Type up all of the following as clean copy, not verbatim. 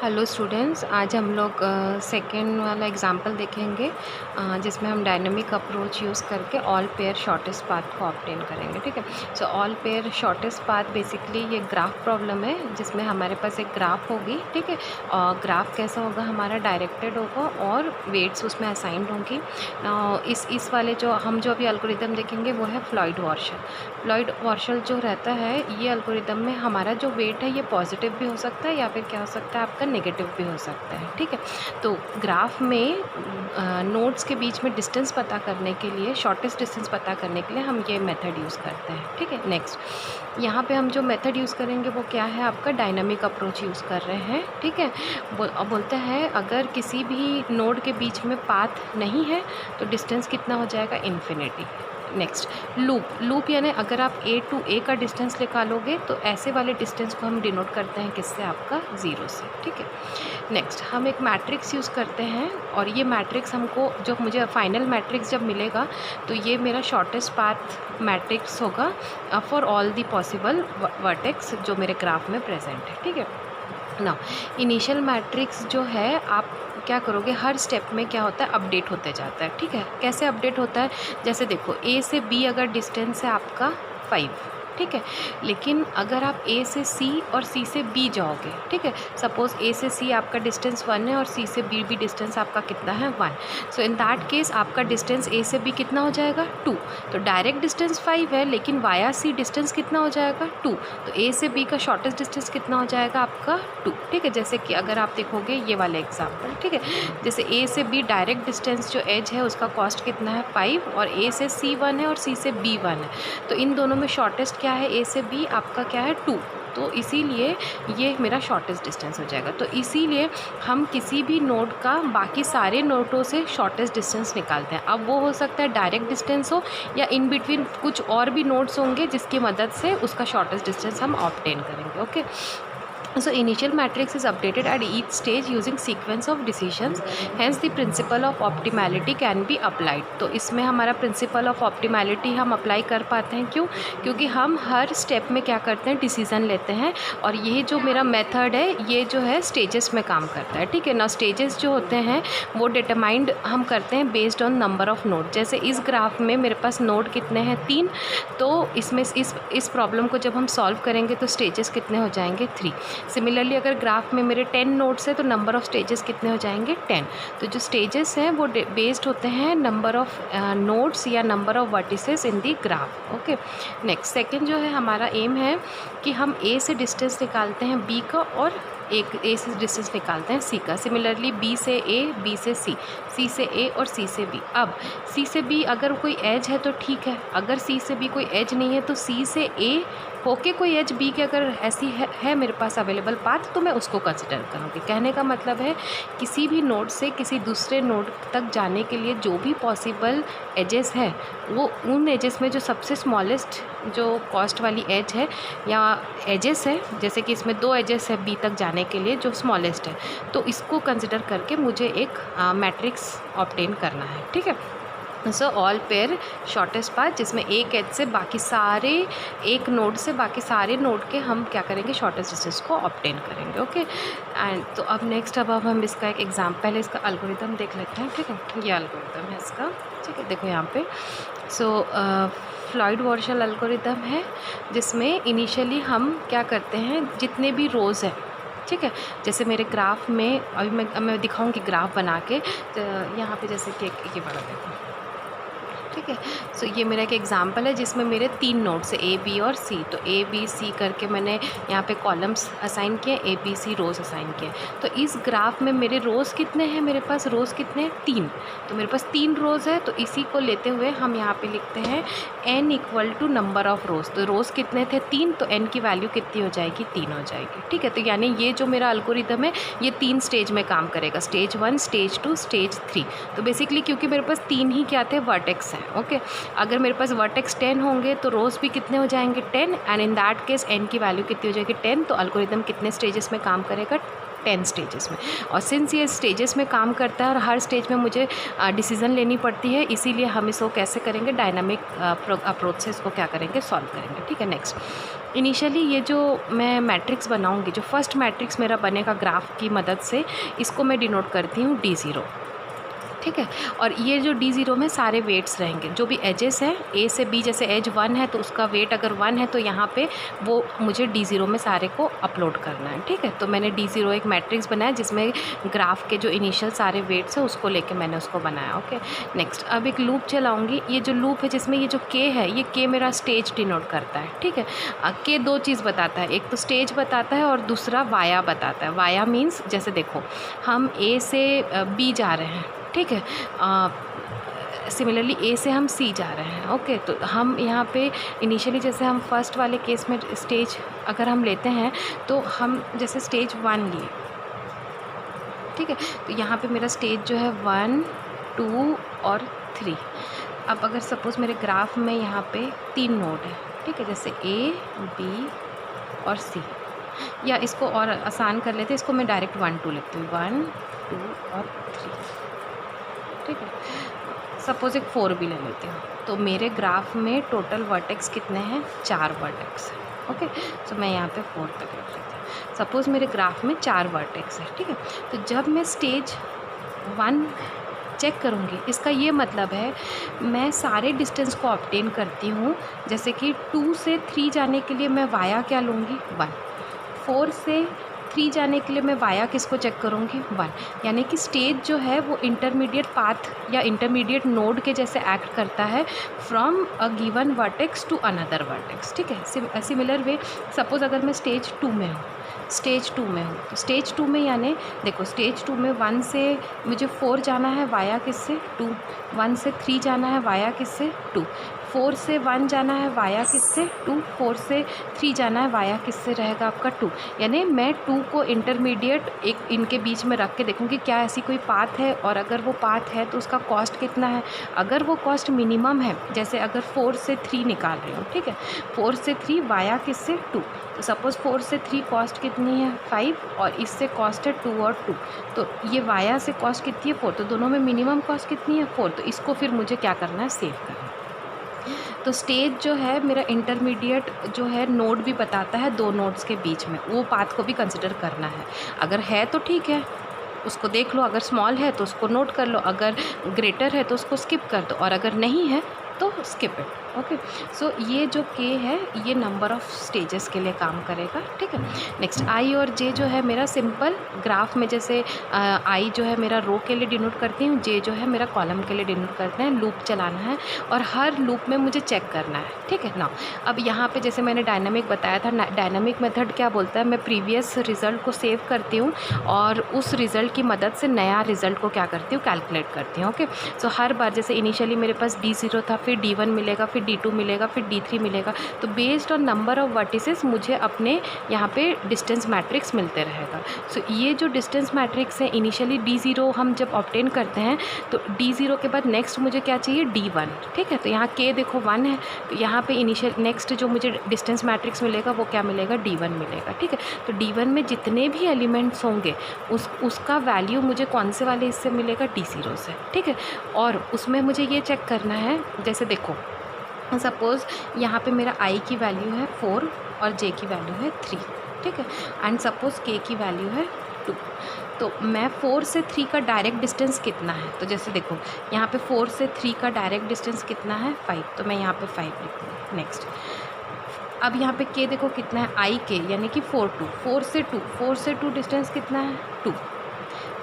Hello students, आज हम लोग सेकेंड वाला एग्जांपल देखेंगे जिसमें हम डायनेमिक अप्रोच यूज़ करके ऑल पेयर शॉर्टेस्ट पाथ को ऑब्टेन करेंगे। ठीक है, so all pair shortest path basically ये ग्राफ प्रॉब्लम है जिसमें हमारे पास एक ग्राफ होगी। ठीक है, और ग्राफ कैसा होगा, हमारा डायरेक्टेड होगा और वेट्स उसमें असाइंड होंगी। इस वाले जो अभी एल्गोरिदम देखेंगे वो है फ्लॉयड वॉर्शल जो रहता है, ये एल्गोरिदम में हमारा जो वेट है ये पॉजिटिव भी हो सकता है या फिर क्या हो सकता है आपका नेगेटिव भी हो सकता है। ठीक है, तो ग्राफ में नोड्स के बीच में डिस्टेंस पता करने के लिए, शॉर्टेस्ट डिस्टेंस पता करने के लिए हम ये मेथड यूज़ करते हैं। ठीक है, नेक्स्ट यहाँ पे हम जो मेथड यूज़ करेंगे वो क्या है, आपका डायनामिक अप्रोच यूज़ कर रहे हैं। ठीक है, बोलते हैं अगर किसी भी नोड के बीच में पाथ नहीं है तो डिस्टेंस कितना हो जाएगा, इन्फिनिटी। नेक्स्ट लूप यानी अगर आप ए टू ए का डिस्टेंस निकालोगे तो ऐसे वाले डिस्टेंस को हम डिनोट करते हैं किससे, आपका ज़ीरो से। ठीक है, नेक्स्ट हम एक मैट्रिक्स यूज़ करते हैं और ये मैट्रिक्स हमको, जो मुझे फाइनल मैट्रिक्स जब मिलेगा तो ये मेरा शॉर्टेस्ट पाथ मैट्रिक्स होगा for all the possible vertex जो मेरे ग्राफ में प्रेजेंट है। ठीक है ना, इनिशियल मैट्रिक्स जो है आप क्या करोगे, हर स्टेप में क्या होता है, अपडेट होते जाता है। ठीक है, कैसे अपडेट होता है, जैसे देखो ए से बी अगर डिस्टेंस है आपका 5, ठीक है, लेकिन अगर आप ए से सी और सी से बी जाओगे, ठीक है, सपोज़ ए से सी आपका डिस्टेंस 1 है और सी से बी भी डिस्टेंस आपका कितना है, 1। सो इन दैट केस आपका डिस्टेंस ए से बी कितना हो जाएगा, 2। तो डायरेक्ट डिस्टेंस 5 है लेकिन वाया सी डिस्टेंस कितना हो जाएगा, 2। तो ए से बी का शॉर्टेस्ट डिस्टेंस कितना हो जाएगा आपका, 2। ठीक है, जैसे कि अगर आप देखोगे ये वाले एग्जाम्पल, ठीक है, जैसे ए से बी डायरेक्ट डिस्टेंस जो एज है उसका कॉस्ट कितना है, 5, और ए से सी 1 है और सी से बी 1 है, तो इन दोनों में शॉर्टेस्ट क्या है, ए से बी आपका क्या है, 2। तो इसीलिए ये मेरा शॉर्टेस्ट डिस्टेंस हो जाएगा। तो इसीलिए हम किसी भी नोड का बाकी सारे नोडों से शॉर्टेस्ट डिस्टेंस निकालते हैं। अब वो हो सकता है डायरेक्ट डिस्टेंस हो या इन बिटवीन कुछ और भी नोड्स होंगे जिसकी मदद से उसका शॉर्टेस्ट डिस्टेंस हम ऑब्टेन करेंगे। Okay, so initial matrix is updated at each stage using sequence of decisions, hence the principle of optimality can be applied। तो इसमें हमारा principle of optimality हम अप्लाई कर पाते हैं, क्योंकि हम हर स्टेप में क्या करते हैं, डिसीज़न लेते हैं, और ये जो मेरा मेथड है ये जो है स्टेजेस में काम करता है। ठीक है ना, स्टेजेस जो होते हैं वो डिटरमाइंड हम करते हैं based on number of node. जैसे इस ग्राफ में मेरे पास नोड कितने हैं, 3, तो इसमें इस प्रॉब्लम को जब हम सॉल्व करेंगे तो स्टेजेस कितने हो जाएंगे, 3। सिमिलरली अगर ग्राफ में मेरे 10 नोड्स है तो नंबर ऑफ़ स्टेजेस कितने हो जाएंगे, 10। तो जो स्टेजेस हैं वो बेस्ड होते हैं नंबर ऑफ़ नोड्स या number of vertices in the graph. Okay, next second जो है हमारा एम है कि हम ए से डिस्टेंस निकालते हैं बी का और एक ए से डिस्टेंस निकालते हैं सी का। सिमिलरली बी से ए, बी से सी, सी से ए और सी से बी। अब सी से बी अगर कोई एज है तो ठीक है, अगर सी से बी कोई एज नहीं है तो सी से ए होके कोई एज बी की अगर ऐसी है मेरे पास अवेलेबल पाथ तो मैं उसको कंसिडर करूँगी। कहने का मतलब है किसी भी नोड से किसी दूसरे नोड तक जाने के लिए जो भी पॉसिबल एजेस है वो उन एजेस में जो सबसे स्मॉलेस्ट जो कॉस्ट वाली एज है या एजेस है, जैसे कि इसमें 2 एजेस है बी तक जाने के लिए जो स्मॉलेस्ट है, तो इसको कंसिडर करके मुझे एक मैट्रिक्स ऑब्टेन करना है। ठीक है, so all pair shortest path जिसमें एक एज से बाकी सारे, एक नोड से बाकी सारे नोड के हम क्या करेंगे, शॉर्टेस्ट डिस्टेंस को ऑब्टेन करेंगे। ओके, एंड तो अब नेक्स्ट अब हम इसका एक पहले इसका एल्गोरिदम देख लेते हैं। ठीक है, ये एल्गोरिदम है इसका। ठीक है, देखो यहाँ पे सो फ्लॉयड वॉर्शल एल्गोरिदम है जिसमें इनिशियली हम क्या करते हैं, जितने भी रोज़ हैं, ठीक है, जैसे मेरे ग्राफ में अभी मैं दिखाऊंगी ग्राफ बना के, तो यहाँ पे जैसे कि ये बड़ा देखो, ठीक है, सो ये मेरा एक एग्जांपल है जिसमें मेरे 3 नोड्स है ए बी और सी। तो ए बी सी करके मैंने यहाँ पे कॉलम्स असाइन किए, A B C rose assign किए। तो इस ग्राफ में मेरे रोज़ कितने हैं, मेरे पास रोज़ कितने हैं, 3। तो मेरे पास 3 रोज़ है, तो इसी को लेते हुए हम यहाँ पे लिखते हैं n equal to number of rows. तो रोज़ कितने थे, 3, तो n की वैल्यू कितनी हो जाएगी, 3 हो जाएगी। ठीक है, तो यानी ये जो मेरा एल्गोरिदम है ये 3 स्टेज में काम करेगा, स्टेज 1, स्टेज 2, स्टेज 3। तो बेसिकली क्योंकि मेरे पास 3 ही क्या थे, वर्टेक्स हैं। ओके, अगर मेरे पास वर्टेक्स 10 होंगे तो रोज़ भी कितने हो जाएंगे, 10, and in that case n की वैल्यू कितनी हो जाएगी, 10। तो एल्गोरिदम कितने स्टेजेस में काम करेगा, 10 स्टेजेस में। और सिंस ये स्टेजेस में काम करता है और हर स्टेज में मुझे डिसीज़न लेनी पड़ती है, इसीलिए हम इसको कैसे करेंगे, डायनामिक अप्रोच से इसको क्या करेंगे, सॉल्व करेंगे। ठीक है, नेक्स्ट इनिशियली ये जो मैं मैट्रिक्स बनाऊंगी, जो फर्स्ट मैट्रिक्स मेरा बनेगा ग्राफ की मदद से, इसको मैं डिनोट करती हूँ D0, ठीक है। और ये जो D0 में सारे वेट्स रहेंगे, जो भी एजेस हैं A से B, जैसे एज 1 है तो उसका वेट अगर 1 है तो यहाँ पे वो मुझे D0 में सारे को अपलोड करना है, ठीक है। तो मैंने D0 एक मैट्रिक्स बनाया जिसमें ग्राफ के जो इनिशियल सारे वेट्स हैं उसको लेके मैंने उसको बनाया, ओके। नेक्स्ट अब एक लूप चलाऊँगी। ये जो लूप है जिसमें ये जो K है, ये K मेरा स्टेज डिनोट करता है, ठीक है। K दो चीज़ बताता है, एक तो स्टेज बताता है और दूसरा वाया बताता है। वाया मीन्स जैसे देखो हम A से B जा रहे हैं, ठीक है। सिमिलरली A से हम C जा रहे हैं, ओके। तो हम यहाँ पे इनिशियली जैसे हम फर्स्ट वाले केस में स्टेज अगर हम लेते हैं तो हम जैसे स्टेज 1 लिए, ठीक है। तो यहाँ पे मेरा स्टेज जो है 1, 2 और 3। अब अगर सपोज़ मेरे ग्राफ में यहाँ पे 3 नोड है, ठीक है, जैसे A, B और C, या इसको और आसान कर लेते हैं, इसको मैं डायरेक्ट 1, 2 लिखती हूँ, 1, 2 और 3, ठीक है। सपोज़ एक 4 भी ले लेती हूँ। तो मेरे ग्राफ में टोटल वर्टेक्स कितने हैं? 4 वर्टेक्स हैं, ओके। तो मैं यहाँ पे 4 तक लिख लेती हूँ। सपोज़ मेरे ग्राफ में 4 वर्टेक्स है, ठीक है। तो जब मैं स्टेज 1 चेक करूँगी, इसका ये मतलब है मैं सारे डिस्टेंस को ऑब्टेन करती हूँ। जैसे कि 2 से 3 जाने के लिए मैं वाया क्या लूँगी? 1। 4 से 3 जाने के लिए मैं वाया किसको चेक करूँगी? 1। यानी कि स्टेज जो है वो इंटरमीडिएट पाथ या इंटरमीडिएट नोड के जैसे एक्ट करता है from a given vertex to another vertex, ठीक है। सिमिलर वे सपोज़ अगर मैं स्टेज 2 में हूँ, तो स्टेज 2 में यानी देखो स्टेज 2 में 1 से मुझे 4 जाना है वाया किससे? 2। 1 से 3 जाना है वाया किससे? 2। 4 से 1 जाना है वाया किससे? 2। 4 से 3 जाना है वाया किससे रहेगा आपका? 2। यानी मैं 2 को इंटरमीडिएट एक इनके बीच में रख के देखूँगी क्या ऐसी कोई पाथ है, और अगर वो पाथ है तो उसका कॉस्ट कितना है। अगर वो कॉस्ट मिनिमम है, जैसे अगर 4 से 3 निकाल रही हूँ, ठीक है, 4 से 3 वाया किससे? 2। तो सपोज़ 4 से 3 कॉस्ट कितनी है? 5, और इससे कॉस्ट है 2 और 2। तो ये वाया से कॉस्ट कितनी है? 4। तो दोनों में मिनिमम कॉस्ट कितनी है? 4। तो इसको फिर मुझे क्या करना है? सेव करना है। तो स्टेज जो है मेरा इंटरमीडिएट जो है नोड भी बताता है 2 नोड्स के बीच में, वो पाथ को भी कंसिडर करना है। अगर है तो ठीक है, उसको देख लो, अगर स्मॉल है तो उसको नोट कर लो, अगर ग्रेटर है तो उसको स्किप कर दो, और अगर नहीं है तो स्किप इट, ओके। सो ये जो K है ये नंबर ऑफ़ स्टेजेस के लिए काम करेगा, ठीक है। नेक्स्ट I और J जो है मेरा सिंपल ग्राफ में, जैसे I जो है मेरा रो के लिए डिनोट करती हूँ, J जो है मेरा कॉलम के लिए डिनोट करते हैं। लूप चलाना है और हर लूप में मुझे चेक करना है, ठीक है ना। अब यहाँ पे जैसे मैंने डायनामिक बताया था, डायनामिक मेथड क्या बोलता है, मैं प्रीवियस रिज़ल्ट को सेव करती हूँ और उस रिज़ल्ट की मदद से नया रिज़ल्ट को क्या करती हूँ? कैलकुलेट करती हूँ, ओके। सो हर बार जैसे इनिशियली मेरे पास D0 था, फिर D1 मिलेगा, फिर D2 मिलेगा, फिर D3 मिलेगा। तो based on number of vertices मुझे अपने यहाँ पे डिस्टेंस मैट्रिक्स मिलते रहेगा। सो ये जो डिस्टेंस मैट्रिक्स है, इनिशियली D0 हम जब ऑब्टेन करते हैं तो D0 के बाद नेक्स्ट मुझे क्या चाहिए? D1, ठीक है। तो यहाँ K देखो 1 है, तो यहाँ पे इनिशियल नेक्स्ट जो मुझे डिस्टेंस मैट्रिक्स मिलेगा वो क्या मिलेगा? D1 मिलेगा, ठीक है। तो D1 में जितने भी एलिमेंट्स होंगे उसका वैल्यू मुझे कौन से वाले इससे मिलेगा? D0 से, ठीक है। और उसमें मुझे ये चेक करना है, जैसे देखो सपोज़ यहाँ पे मेरा I की वैल्यू है 4 और J की वैल्यू है 3, ठीक है। एंड सपोज़ K की वैल्यू है 2। तो मैं 4 से 3 का डायरेक्ट डिस्टेंस कितना है? तो जैसे देखो यहाँ पे 4 से 3 का डायरेक्ट डिस्टेंस कितना है? 5। तो मैं यहाँ पे 5 लिख दूँ। नेक्स्ट अब यहाँ पे K देखो कितना है? I K यानी कि 4 से 2 डिस्टेंस कितना है? 2।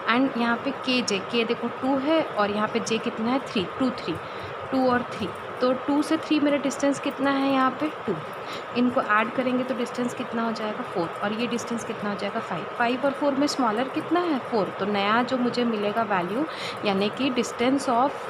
एंड यहाँ पे K देखो 2 है और यहाँ पे J कितना है? 3, 2 और 3। तो 2 से 3 मेरा डिस्टेंस कितना है? यहाँ पे 2। इनको ऐड करेंगे तो डिस्टेंस कितना हो जाएगा? 4। और ये डिस्टेंस कितना हो जाएगा? 5। 5 और 4 में स्मॉलर कितना है? 4। तो नया जो मुझे मिलेगा वैल्यू, यानी कि डिस्टेंस ऑफ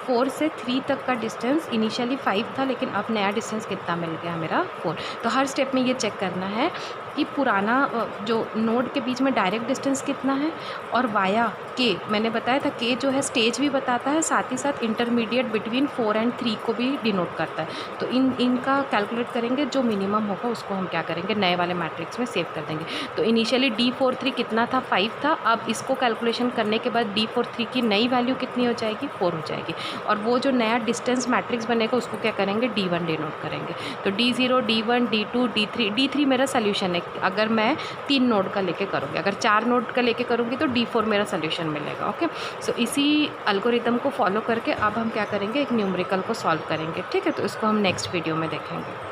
4 से 3 तक का डिस्टेंस इनिशियली 5 था, लेकिन अब नया डिस्टेंस कितना मिल गया? मेरा 4। तो हर स्टेप में ये चेक करना है कि पुराना जो नोड के बीच में डायरेक्ट डिस्टेंस कितना है, और वाया के मैंने बताया था के जो है स्टेज भी बताता है, साथ ही साथ इंटरमीडिएट बिटवीन 4 और 3 को भी डिनोट करता है। तो इनका कैलकुलेट करेंगे, जो मिनिमम होगा उसको हम क्या करेंगे, नए वाले मैट्रिक्स में सेव कर देंगे। तो इनिशियली D43 कितना था, 5 था। अब इसको कैलकुलेशन करने के बाद D43 की नई वैल्यू कितनी हो जाएगी, 4 हो जाएगी। और वो जो नया डिस्टेंस मैट्रिक्स बनेगा उसको क्या करेंगे, D1 डिनोट करेंगे। तो D0, D1, D2, D3 मेरा सोल्यूशन है अगर मैं 3 नोड का लेके करूँगी। अगर 4 नोड का लेके करूँगी तो D4 मेरा सोल्यूशन मिलेगा। ओके, सो इसी एल्गोरिथम को फॉलो करके अब हम क्या करेंगे, एक न्यूमेरिकल को सॉल्व करेंगे। ठीक है, तो इसको हम नेक्स्ट वीडियो में देखेंगे।